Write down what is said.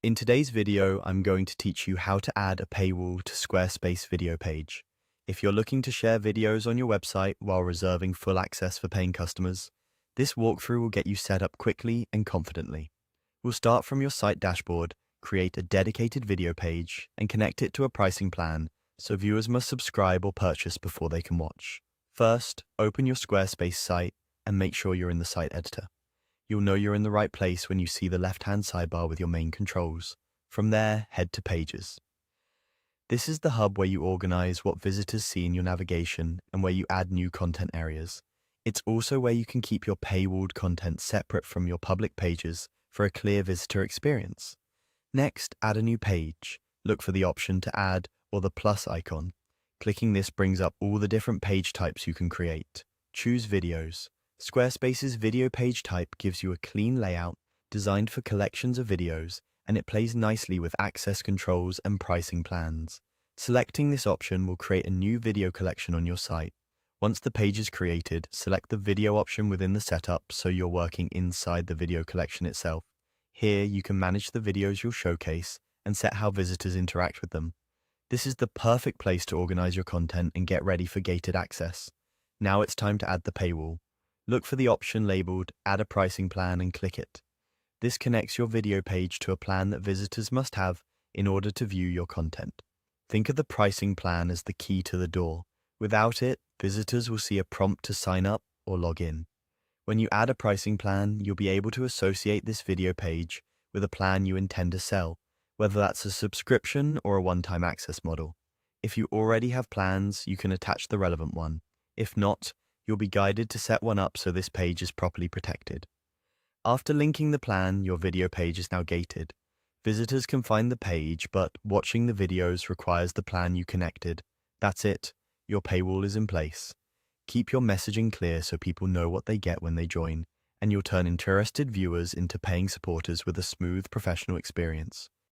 In today's video, I'm going to teach you how to add a paywall to Squarespace video page. If you're looking to share videos on your website while reserving full access for paying customers, this walkthrough will get you set up quickly and confidently. We'll start from your site dashboard, create a dedicated video page, and connect it to a pricing plan so viewers must subscribe or purchase before they can watch. First, open your Squarespace site and make sure you're in the site editor. You'll know you're in the right place when you see the left-hand sidebar with your main controls. From there, head to Pages. This is the hub where you organize what visitors see in your navigation and where you add new content areas. It's also where you can keep your paywalled content separate from your public pages for a clear visitor experience. Next, add a new page. Look for the option to add or the plus icon. Clicking this brings up all the different page types you can create. Choose videos. Squarespace's video page type gives you a clean layout designed for collections of videos, and it plays nicely with access controls and pricing plans. Selecting this option will create a new video collection on your site. Once the page is created, select the video option within the setup so you're working inside the video collection itself. Here, you can manage the videos you'll showcase and set how visitors interact with them. This is the perfect place to organize your content and get ready for gated access. Now it's time to add the paywall. Look for the option labeled Add a Pricing Plan and click it. This connects your video page to a plan that visitors must have in order to view your content. Think of the pricing plan as the key to the door. Without it, visitors will see a prompt to sign up or log in. When you add a pricing plan, you'll be able to associate this video page with a plan you intend to sell, whether that's a subscription or a one-time access model. If you already have plans, you can attach the relevant one. If not, you'll be guided to set one up so this page is properly protected. After linking the plan, your video page is now gated. Visitors can find the page, but watching the videos requires the plan you connected. That's it. Your paywall is in place. Keep your messaging clear so people know what they get when they join, and you'll turn interested viewers into paying supporters with a smooth, professional experience.